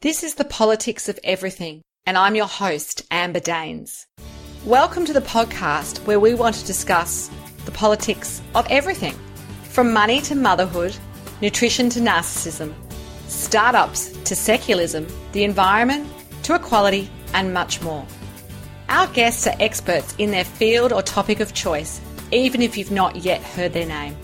This is the politics of everything, and I'm your host, Amber Daines. Welcome to the podcast where we want to discuss the politics of everything, from money to motherhood, nutrition to narcissism, startups to secularism, the environment to equality, and much more. Our guests are experts in their field or topic of choice, even if you've not yet heard their name.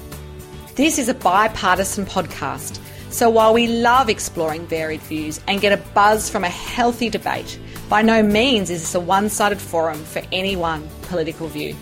This is a bipartisan podcast. So while we love exploring varied views and get a buzz from a healthy debate, by no means is this a one-sided forum for any one political view.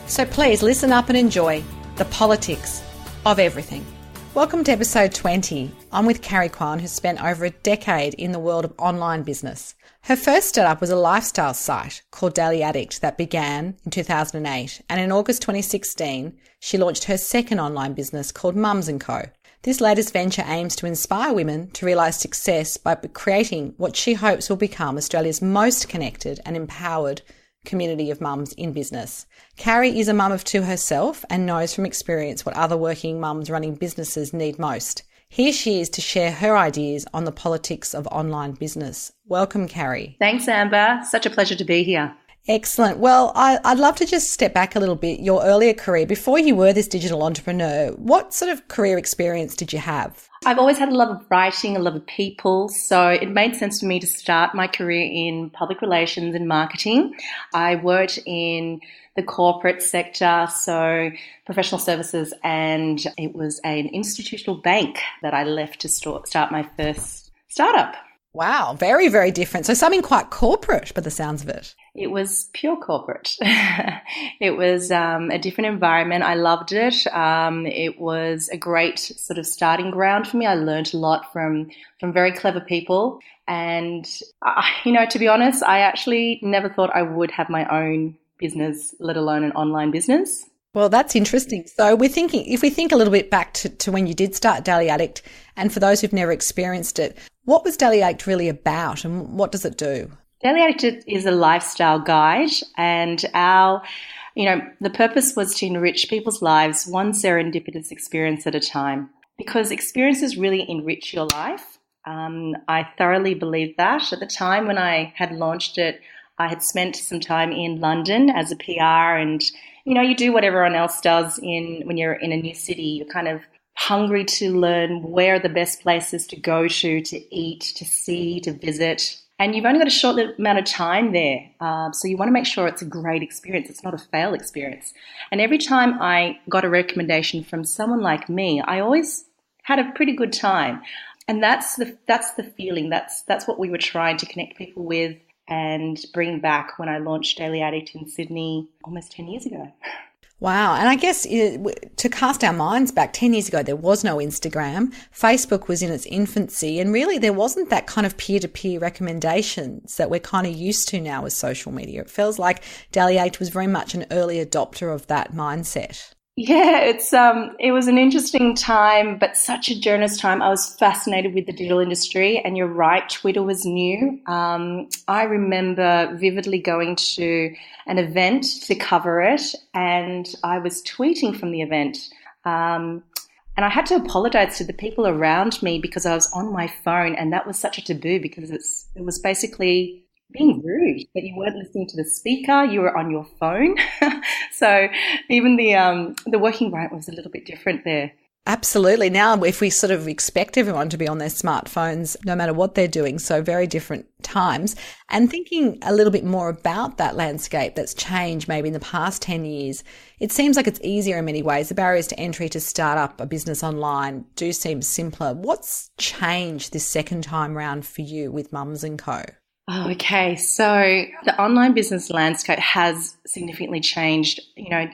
So please listen up and enjoy the politics of everything. Welcome to episode 20. I'm with Carrie Kwan, who's spent over a decade in the world of online business. Her first startup was a lifestyle site called Daily Addict that began in 2008, and in August 2016, she launched her second online business called Mums & Co. This latest venture aims to inspire women to realise success by creating what she hopes will become Australia's most connected and empowered community of mums in business. Carrie is a mum of two herself and knows from experience what other working mums running businesses need most. Here she is to share her ideas on the politics of online business. Welcome, Carrie. Thanks, Amber. Such a pleasure to be here. Excellent. Well, I'd love to just step back a little bit. Your earlier career, before you were this digital entrepreneur, what sort of career experience did you have? I've always had a love of writing, a love of people, so it made sense for me to start my career in public relations and marketing. I worked in the corporate sector, so professional services, and it was an institutional bank that I left to start my first startup. Wow, very, very different. So something quite corporate by the sounds of it. It was pure corporate. It was a different environment. I loved it. It was a great sort of starting ground for me. I learned a lot from very clever people. And, to be honest, I actually never thought I would have my own business, let alone an online business. Well, that's interesting. So if we think a little bit back to when you did start Daily Addict, and for those who've never experienced it, what was Daily Addict really about and what does it do? Daily Addict is a lifestyle guide, and the purpose was to enrich people's lives one serendipitous experience at a time, because experiences really enrich your life. I thoroughly believed that. At the time when I had launched it, I had spent some time in London as a PR, and you do what everyone else does when you're in a new city. You're kind of hungry to learn where are the best places to go to eat, to see, to visit. And you've only got a short amount of time there. So you want to make sure it's a great experience. It's not a fail experience. And every time I got a recommendation from someone like me, I always had a pretty good time. And that's the feeling. That's what we were trying to connect people with and bring back when I launched Daily Addict in Sydney almost 10 years ago. Wow. And I guess to cast our minds back 10 years ago, there was no Instagram. Facebook was in its infancy, and really there wasn't that kind of peer-to-peer recommendations that we're kind of used to now with social media. It feels like Daily Addict was very much an early adopter of that mindset. Yeah, it was an interesting time, but such a journey's time. I was fascinated with the digital industry, and you're right, Twitter was new. I remember vividly going to an event to cover it, and I was tweeting from the event. And I had to apologize to the people around me because I was on my phone, and that was such a taboo because it was basically being rude, but you weren't listening to the speaker, you were on your phone. So even the working right was a little bit different there. Absolutely. Now, if we sort of expect everyone to be on their smartphones, no matter what they're doing, so very different times. And thinking a little bit more about that landscape that's changed maybe in the past 10 years, it seems like it's easier in many ways. The barriers to entry to start up a business online do seem simpler. What's changed this second time round for you with Mums & Co? Oh, okay. So the online business landscape has significantly changed.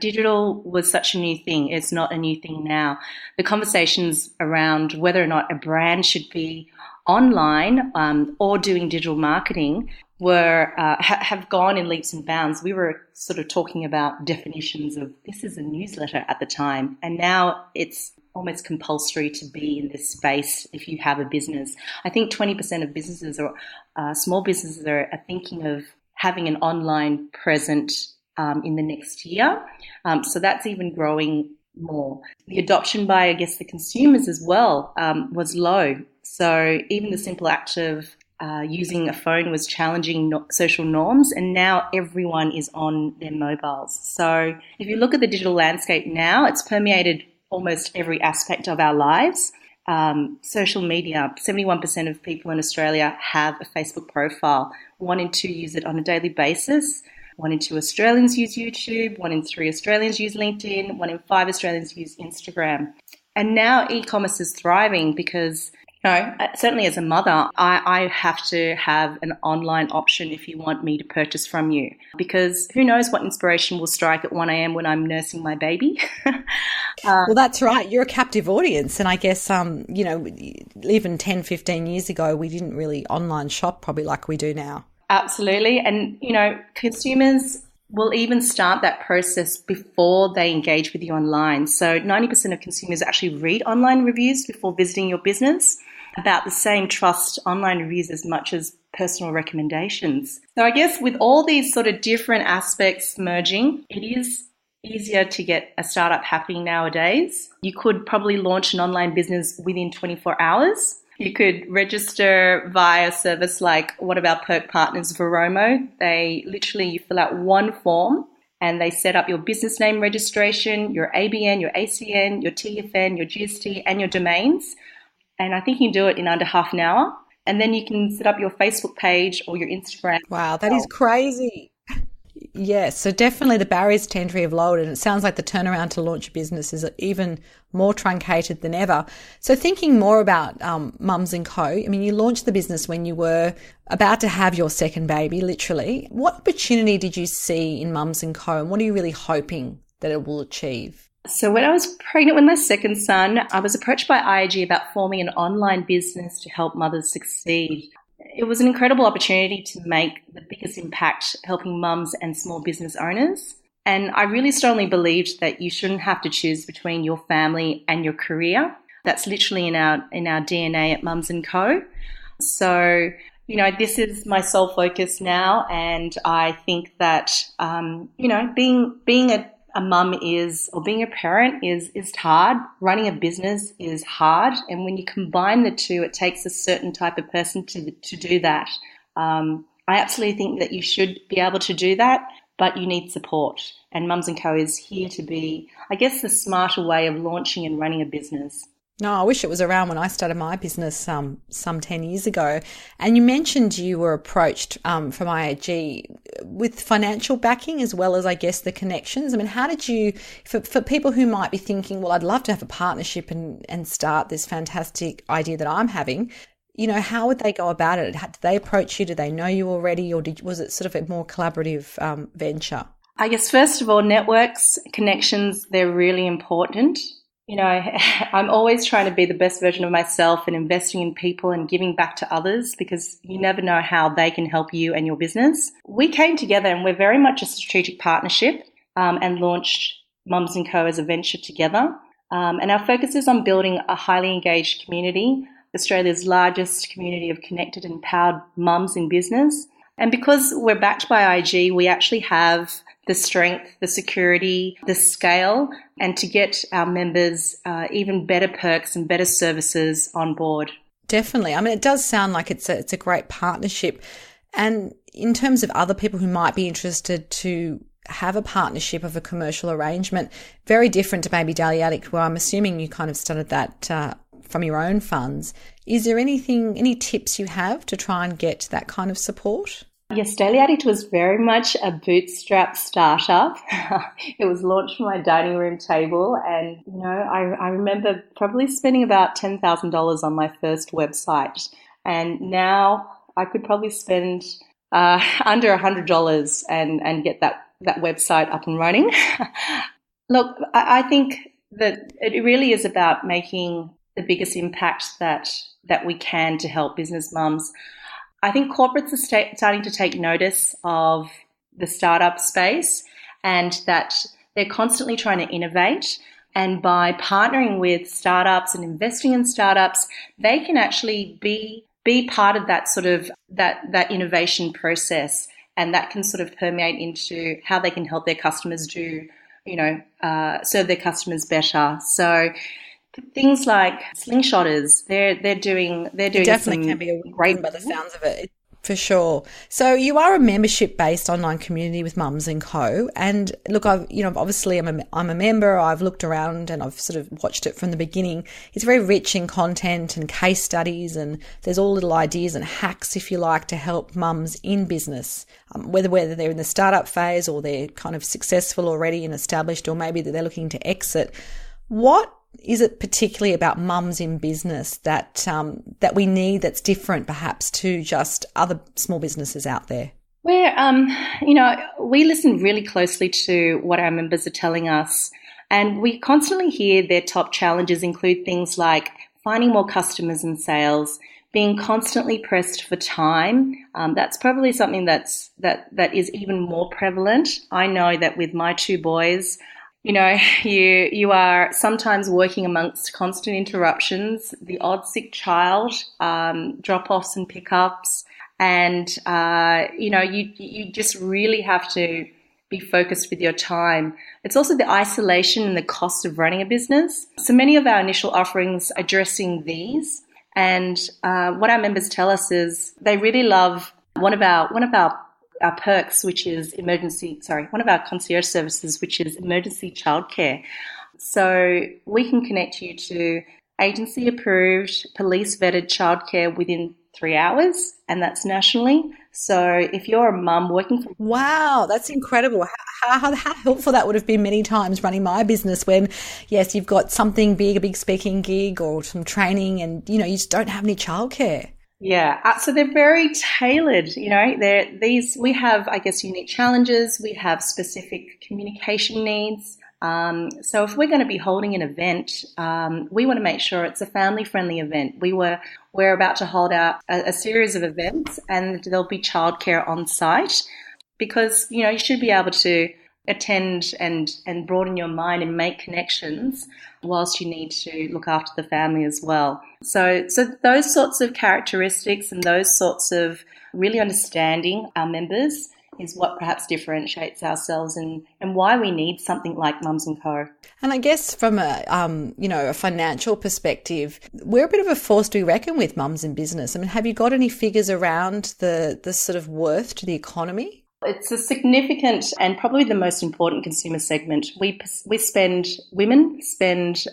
Digital was such a new thing. It's not a new thing now. The conversations around whether or not a brand should be online or doing digital marketing have gone in leaps and bounds. We were sort of talking about definitions of this is a newsletter at the time, and now it's almost compulsory to be in this space if you have a business. I think 20% of businesses or small businesses are thinking of having an online present in the next year. So that's even growing more. The adoption by, I guess, the consumers as well was low. So even the simple act of using a phone was challenging social norms, and now everyone is on their mobiles. So if you look at the digital landscape now, it's permeated almost every aspect of our lives. Social media, 71% of people in Australia have a Facebook profile. 1 in 2 use it on a daily basis. 1 in 2 Australians use YouTube. 1 in 3 Australians use LinkedIn. 1 in 5 Australians use Instagram. And now e-commerce is thriving because, certainly as a mother, I have to have an online option if you want me to purchase from you, because who knows what inspiration will strike at 1 a.m. when I'm nursing my baby. Well, that's right. You're a captive audience. And I guess, even 10, 15 years ago, we didn't really online shop probably like we do now. Absolutely. And, consumers will even start that process before they engage with you online. So 90% of consumers actually read online reviews before visiting your business. About the same trust online reviews as much as personal recommendations. So I guess with all these sort of different aspects merging, it is easier to get a startup happening nowadays. You could probably launch an online business within 24 hours. You could register via a service like one of our perk partners, Veromo. You fill out one form and they set up your business name registration, your ABN, your ACN, your TFN, your GST, and your domains. And I think you can do it in under half an hour. And then you can set up your Facebook page or your Instagram. Wow, that is crazy. Yes, so definitely the barriers to entry have lowered, and it sounds like the turnaround to launch a business is even more truncated than ever. So thinking more about Mums & Co., I mean, you launched the business when you were about to have your second baby, literally. What opportunity did you see in Mums & Co., and what are you really hoping that it will achieve? So when I was pregnant with my second son, I was approached by IAG about forming an online business to help mothers succeed. It was an incredible opportunity to make the biggest impact helping mums and small business owners. And I really strongly believed that you shouldn't have to choose between your family and your career. That's literally in our DNA at Mums & Co. So, this is my sole focus now. And I think that, being a mum being a parent is hard. Running a business is hard. And when you combine the two, it takes a certain type of person to do that. I absolutely think that you should be able to do that, but you need support. And Mums & Co. is here to be, I guess, the smarter way of launching and running a business. No, I wish it was around when I started my business some 10 years ago. And you mentioned you were approached from IAG with financial backing as well as, I guess, the connections. I mean, how did you, for people who might be thinking, well, I'd love to have a partnership and start this fantastic idea that I'm having, how would they go about it? Did they approach you? Did they know you already? Or was it sort of a more collaborative venture? I guess, first of all, networks, connections, they're really important. I'm always trying to be the best version of myself and investing in people and giving back to others, because you never know how they can help you and your business. We came together and we're very much a strategic partnership and launched Mums & Co. as a venture together. And our focus is on building a highly engaged community, Australia's largest community of connected and empowered mums in business. And because we're backed by IG, we actually have the strength, the security, the scale, and to get our members even better perks and better services on board. Definitely. I mean, it does sound like it's a great partnership. And in terms of other people who might be interested to have a partnership of a commercial arrangement, very different to maybe Daily Addict, where I'm assuming you kind of started that from your own funds. Is there any tips you have to try and get that kind of support? Yes, Daily Addict was very much a bootstrapped startup. It was launched from my dining room table, and I remember probably spending about $10,000 on my first website, and now I could probably spend under $100 and get that website up and running. Look, I think that it really is about making the biggest impact that we can to help business mums. I think corporates are starting to take notice of the startup space and that they're constantly trying to innovate. And by partnering with startups and investing in startups, they can actually be part of that sort of that innovation process, and that can sort of permeate into how they can help their customers serve their customers better. So Things like slingshotters, they're doing It definitely can some be a great win by the sounds of it. For sure. So you are a membership-based online community with Mums and Co. And look, obviously I'm a member. I've looked around and I've sort of watched it from the beginning. It's very rich in content and case studies, and there's all little ideas and hacks, if you like, to help mums in business, whether they're in the startup phase or they're kind of successful already and established, or maybe that they're looking to exit. What is it particularly about mums in business that we need that's different perhaps to just other small businesses out there? Where, we listen really closely to what our members are telling us, and we constantly hear their top challenges include things like finding more customers and sales, being constantly pressed for time. That's probably something that is even more prevalent. I know that with my two boys, you are sometimes working amongst constant interruptions, the odd sick child, drop-offs and pickups, and you just really have to be focused with your time. It's also the isolation and the cost of running a business. So many of our initial offerings are addressing these, and what our members tell us is they really love one of our perks, which is one of our concierge services, which is emergency childcare. So we can connect you to agency approved, police vetted childcare within 3 hours, and that's nationally. So if you're a mum working from... Wow, that's incredible. How helpful that would have been many times running my business when, yes, you've got something big, a big speaking gig or some training, and, you just don't have any childcare. Yeah, so they're very tailored. We have, I guess, unique challenges. We have specific communication needs. So if we're going to be holding an event, we want to make sure it's a family-friendly event. We're about to hold out a series of events, and there'll be childcare on site because you should be able to attend and broaden your mind and make connections whilst you need to look after the family as well. So those sorts of characteristics and those sorts of really understanding our members is what perhaps differentiates ourselves and why we need something like Mums & Co. And I guess from a financial perspective, we're a bit of a force to be reckoned with, mums in business. I mean, have you got any figures around the sort of worth to the economy? It's a significant and probably the most important consumer segment. Women spend,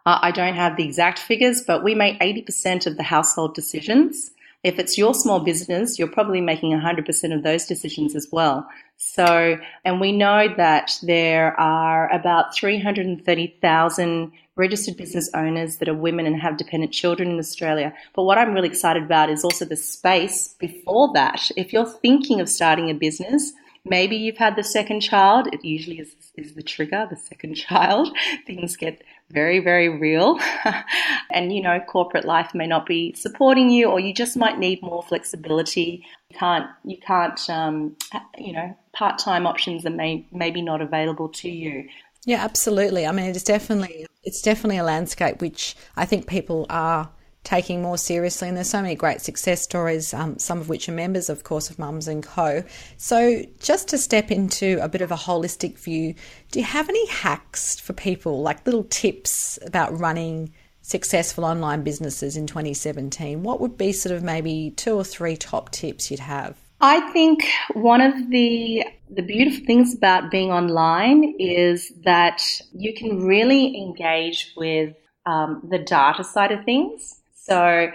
I don't have the exact figures, but we make 80% of the household decisions. If it's your small business, you're probably making 100% of those decisions as well. So, and we know that there are about 330,000 registered business owners that are women and have dependent children in Australia. But what I'm really excited about is also the space before that. If you're thinking of starting a business, maybe you've had the second child. It usually is the trigger, the second child. Things get very, very real. And, corporate life may not be supporting you, or you just might need more flexibility. You can't, part-time options are maybe not available to you. Yeah, absolutely. I mean, it's definitely a landscape which I think people are taking more seriously, and there's so many great success stories, some of which are members, of course, of Mums & Co. So just to step into a bit of a holistic view, do you have any hacks for people, like little tips about running successful online businesses in 2017? What would be sort of maybe 2 or 3 top tips you'd have? I think one of the beautiful things about being online is that you can really engage with the data side of things. So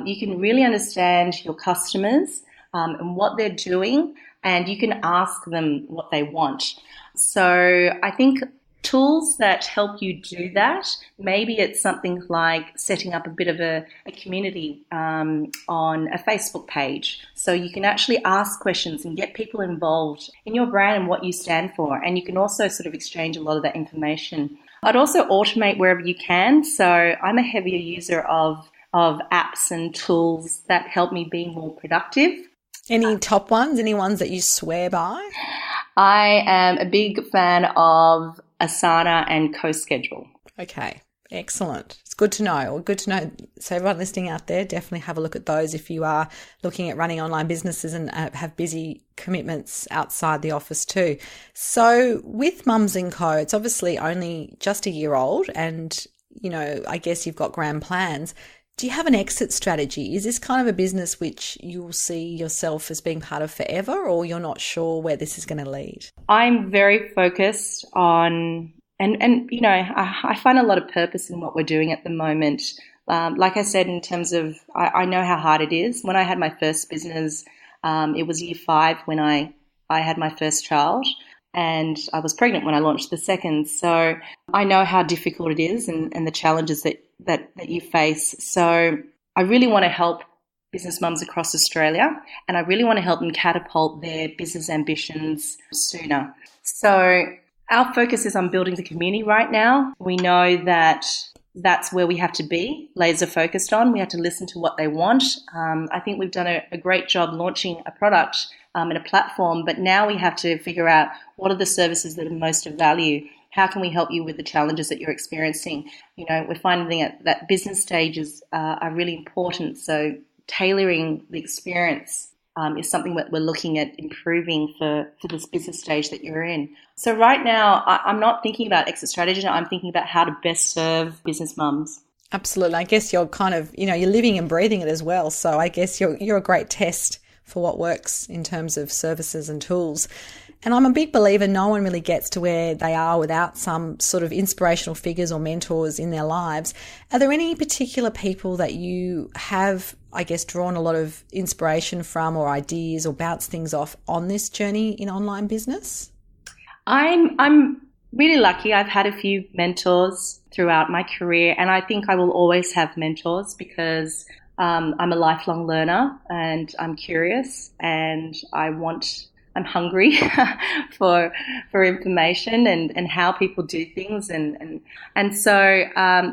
you can really understand your customers and what they're doing, and you can ask them what they want. So I think tools that help you do that, maybe it's something like setting up a bit of a community on a Facebook page. So you can actually ask questions and get people involved in your brand and what you stand for. And you can also sort of exchange a lot of that information. I'd also automate wherever you can. So I'm a heavier user of apps and tools that help me be more productive. Any top ones? Any ones that you swear by? I am a big fan of Asana and CoSchedule. Okay, excellent. It's good to know, or good to know. So everyone listening out there, definitely have a look at those if you are looking at running online businesses and have busy commitments outside the office too. So with Mums & Co, it's obviously only just a year old, and I guess you've got grand plans. Do you have an exit strategy? Is this kind of a business which you'll see yourself as being part of forever, or you're not sure where this is going to lead? I'm very focused on, I find a lot of purpose in what we're doing at the moment. Like I said, in terms of, I know how hard it is. When I had my first business, it was year 5 when I had my first child, and I was pregnant when I launched the second. So I know how difficult it is and the challenges that you face. So I really want to help business mums across Australia, and I really want to help them catapult their business ambitions sooner. So our focus is on building the community right now. We know that that's where we have to be laser focused on. We have to listen to what they want. I think we've done a great job launching a product and a platform, but now we have to figure out what are the services that are most of value. How can we help you with the challenges that you're experiencing? We're finding that business stages are really important. So tailoring the experience is something that we're looking at improving for this business stage that you're in. So right now, I'm not thinking about exit strategy. I'm thinking about how to best serve business mums. Absolutely. I guess you're kind of, you're living and breathing it as well. So I guess you're a great test for what works in terms of services and tools. And I'm a big believer no one really gets to where they are without some sort of inspirational figures or mentors in their lives. Are there any particular people that you have, I guess, drawn a lot of inspiration from or ideas or bounce things off on this journey in online business? I'm really lucky. I've had a few mentors throughout my career, and I think I will always have mentors because I'm a lifelong learner and I'm curious and I'm hungry for information and how people do things and so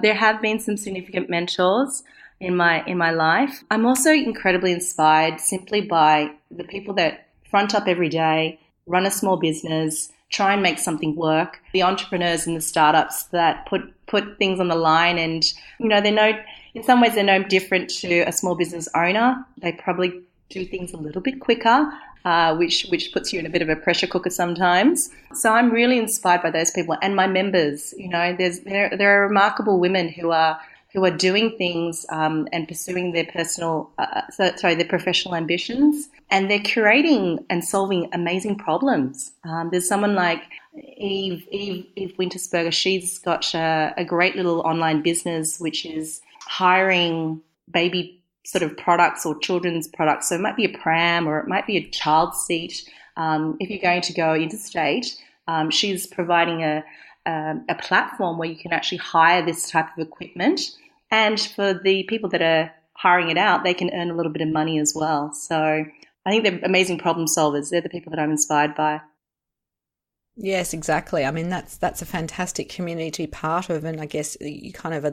there have been some significant mentors in my life. I'm also incredibly inspired simply by the people that front up every day, run a small business, try and make something work, the entrepreneurs and the startups that put things on the line, and in some ways they're no different to a small business owner. They probably do things a little bit quicker, which puts you in a bit of a pressure cooker sometimes. So I'm really inspired by those people and my members. There are remarkable women who are doing things and pursuing their their professional ambitions, and they're curating and solving amazing problems. There's someone like Eve Wintersberger. She's got a great little online business which is hiring baby sort of products or children's products. So it might be a pram or it might be a child seat. If you're going to go interstate, she's providing a platform where you can actually hire this type of equipment. And for the people that are hiring it out, they can earn a little bit of money as well. So I think they're amazing problem solvers. They're the people that I'm inspired by. Yes, exactly. I mean, that's a fantastic community to be part of, and I guess you kind of are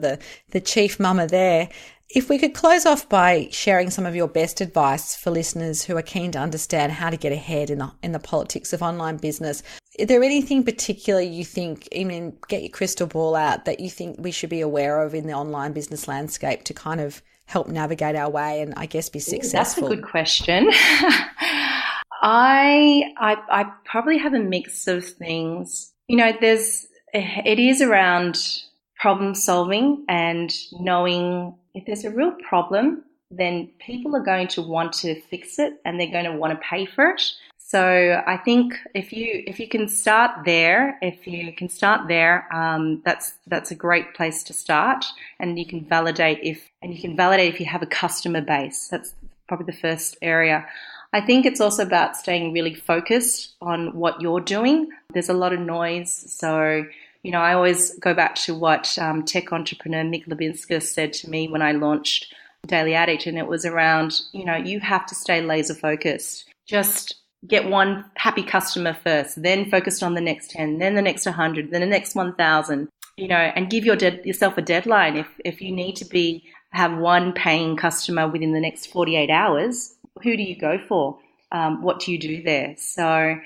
the chief mama there. If we could close off by sharing some of your best advice for listeners who are keen to understand how to get ahead in the politics of online business, is there anything particular you think, get your crystal ball out, that you think we should be aware of in the online business landscape to kind of help navigate our way and I guess be successful? That's a good question. I probably have a mix of things. It is around problem solving and knowing if there's a real problem, then people are going to want to fix it and they're going to want to pay for it. So I think if you can start there, that's a great place to start, and you can validate if you have a customer base. That's probably the first area. I think it's also about staying really focused on what you're doing. There's a lot of noise. So, I always go back to what tech entrepreneur Mick Lebinsky said to me when I launched Daily Addict, and it was around, you have to stay laser focused. Just get one happy customer first, then focused on the next 10, then the next 100, then the next 1,000, and give yourself a deadline. If you need to have one paying customer within the next 48 hours, who do you go for? What do you do there? So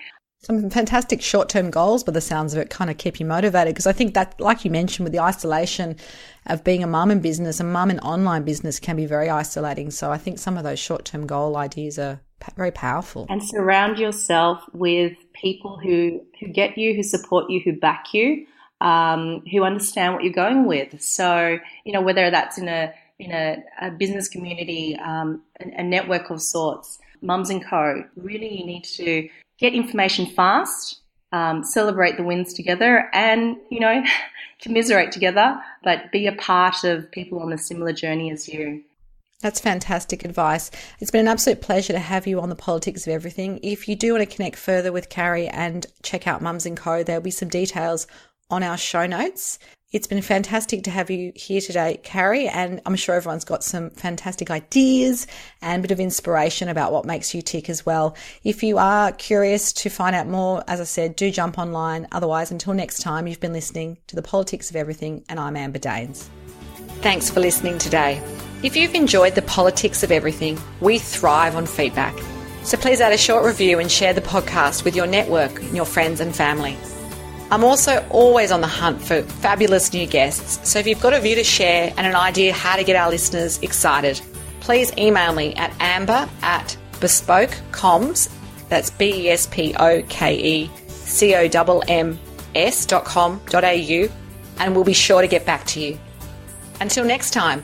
some fantastic short-term goals, by the sounds of it, kind of keep you motivated, because I think that, like you mentioned, with the isolation of being a mum in business, a mum in online business can be very isolating. So I think some of those short-term goal ideas are very powerful. And surround yourself with people who get you, who support you, who back you. who understand what you're going with. So, whether that's in a business community, a network of sorts, Mums and Co. Really, you need to get information fast, celebrate the wins together, and, commiserate together, but be a part of people on a similar journey as you. That's fantastic advice. It's been an absolute pleasure to have you on the Politics of Everything. If you do want to connect further with Carrie and check out Mums & Co, there'll be some details on our show notes. It's been fantastic to have you here today, Carrie, and I'm sure everyone's got some fantastic ideas and a bit of inspiration about what makes you tick as well. If you are curious to find out more, as I said, do jump online. Otherwise, until next time, you've been listening to the Politics of Everything, and I'm Amber Daines. Thanks for listening today. If you've enjoyed the Politics of Everything, we thrive on feedback. So please add a short review and share the podcast with your network and your friends and family. I'm also always on the hunt for fabulous new guests, so if you've got a view to share and an idea how to get our listeners excited, please email me at amber@bespokecoms, that's BESPOKECOMMS.com.au, and we'll be sure to get back to you. Until next time.